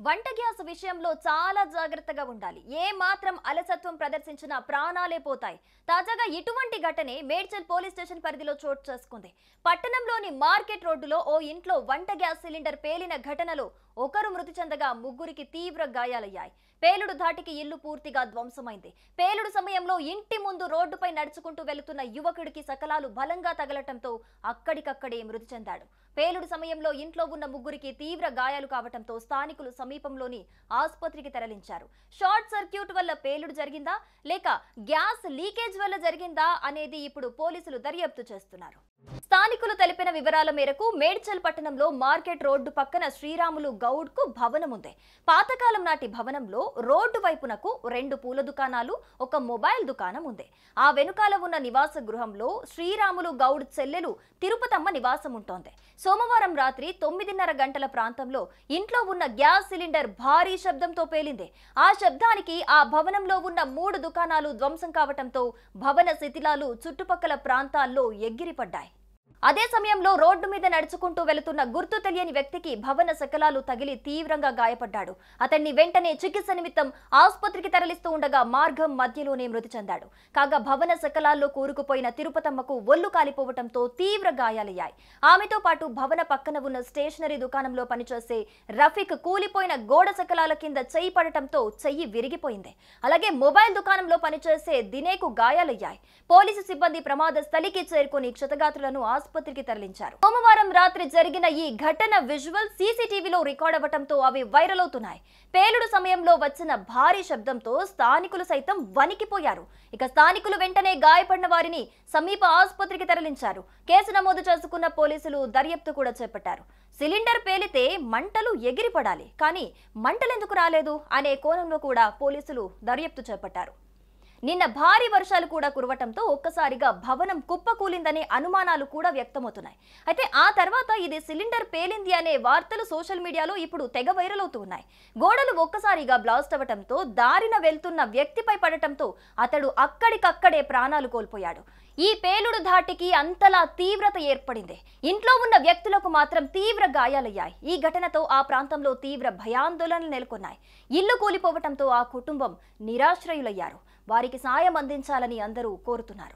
వంట గ్యాస్ విషయంలో చాలా జాగ్రత్తగా ఉండాలి. ఏ మాత్రం అలసత్వం ప్రదర్శించినా ప్రాణాలే పోతాయి. తాజాగా ఇటువంటి ఘటనే మేడ్చల్ పోలీస్ స్టేషన్ పరిధిలో చోటు చేసుకుంది. పట్టణంలోని మార్కెట్ రోడ్డులో ఓ ఇంట్లో వంట గ్యాస్ సిలిండర్ పేలిన ఘటనలో ఒకరు మృతి చెందగా ముగ్గురికి తీవ్ర గాయాలయ్యాయి. పేలుడు ధాటికి ఇల్లు పూర్తిగా ధ్వంసమైంది. పేలుడు సమయంలో ఇంటి ముందు రోడ్డుపై నడుచుకుంటూ వెళుతున్న యువకుడికి సకలాలు బలంగా తగలటంతో అక్కడికక్కడే మృతి చెందాడు. పేలుడు సమయంలో ఇంట్లో ఉన్న ముగ్గురికి తీవ్ర గాయాలు కావటంతో స్థానికులు సమీపంలోని ఆసుపత్రికి తరలించారు. షార్ట్ సర్క్యూట్ వల్ల పేలుడు జరిగిందా లేక గ్యాస్ లీకేజ్ వల్ల జరిగిందా అనేది ఇప్పుడు పోలీసులు దర్యాప్తు చేస్తున్నారు. స్థానికులు తెలిపిన వివరాల మేరకు మేడ్చల్ పట్టణంలో మార్కెట్ రోడ్డు పక్కన శ్రీరాములు గౌడ్ కు భవనం ఉంది. పాతకాలం నాటి భవనంలో రోడ్డు వైపునకు 2 పూల దుకాణాలు, ఒక మొబైల్ దుకాణం ఉంది. ఆ వెనుకాల ఉన్న నివాస గృహంలో శ్రీరాములు గౌడ్ చెల్లెలు తిరుపతమ్మ నివాసం ఉంటోంది. సోమవారం రాత్రి 9:30 గంటల ప్రాంతంలో ఇంట్లో ఉన్న గ్యాస్ సిలిండర్ భారీ శబ్దంతో పేలింది. ఆ శబ్దానికి ఆ భవనంలో ఉన్న 3 దుకాణాలు ధ్వంసం కావటంతో భవన శిథిలాలు చుట్టుపక్కల ప్రాంతాల్లో ఎగిరిపడ్డాయి. అదే సమయంలో రోడ్డు మీద నడుచుకుంటూ వెళుతున్న గుర్తు తెలియని వ్యక్తికి భవన శకలాలు తగిలి తీవ్రంగా గాయపడ్డాడు. అతన్ని వెంటనే చికిత్స నిమిత్తం ఆసుపత్రికి తరలిస్తూ ఉండగా మార్గం మధ్యలోనే మృతి చెందాడు. కాగా భవన శకలాల్లో కూరుకుపోయిన తిరుపతమ్మకు ఒళ్ళు కాలిపోవటంతో తీవ్ర గాయాలయ్యాయి. ఆమెతో పాటు భవన పక్కన ఉన్న స్టేషనరీ దుకాణంలో పనిచేసే రఫీక్ కూలిపోయిన గోడ శకలాల కింద చెయ్యి పడటంతో చెయ్యి విరిగిపోయింది. అలాగే మొబైల్ దుకాణంలో పనిచేసే దినేకు గాయాలయ్యాయి. పోలీసు సిబ్బంది ప్రమాద స్థలికి చేరుకుని క్షతగాత్రులను ఆసుపత్రికి తరలించారు. సోమవారం రాత్రి జరిగిన ఈ ఘటన విజువల్ సీసీటీవీలో రికార్డ్ అవ్వటంతో అవి వైరల్ అవుతున్నాయి. పేలుడు సమయంలో వచ్చిన భారీ శబ్దంతో స్థానికులు సైతం వణికిపోయారు. ఇక స్థానికులు వెంటనే గాయపడిన వారిని సమీప ఆసుపత్రికి తరలించారు. కేసు నమోదు చేసుకున్న పోలీసులు దర్యాప్తు కూడా చేపట్టారు. సిలిండర్ పేలితే మంటలు ఎగిరిపడాలి, కానీ మంటలెందుకు రాలేదు అనే కోణంలో కూడా పోలీసులు దర్యాప్తు చేపట్టారు. నిన్న భారీ వర్షాలు కూడా కురవటంతో ఒక్కసారిగా భవనం కుప్పకూలిందనే అనుమానాలు కూడా వ్యక్తమవుతున్నాయి. అయితే ఆ తర్వాత ఇది సిలిండర్ పేలింది అనే వార్తలు సోషల్ మీడియాలో ఇప్పుడు తెగ వైరల్ అవుతూ ఉన్నాయి. గోడలు ఒక్కసారిగా బ్లాస్ట్ అవ్వటంతో దారిన వెళ్తున్న వ్యక్తిపై పడటంతో అతడు అక్కడికక్కడే ప్రాణాలు కోల్పోయాడు. ఈ పేలుడు ధాటికి అంతలా తీవ్రత ఏర్పడింది. ఇంట్లో ఉన్న వ్యక్తులకు మాత్రం తీవ్ర గాయాలయ్యాయి. ఈ ఘటనతో ఆ ప్రాంతంలో తీవ్ర భయాందోళనలు నెలకొన్నాయి. ఇల్లు కూలిపోవటంతో ఆ కుటుంబం నిరాశ్రయులయ్యారు. వారికి సాయం అందించాలని అందరూ కోరుతున్నారు.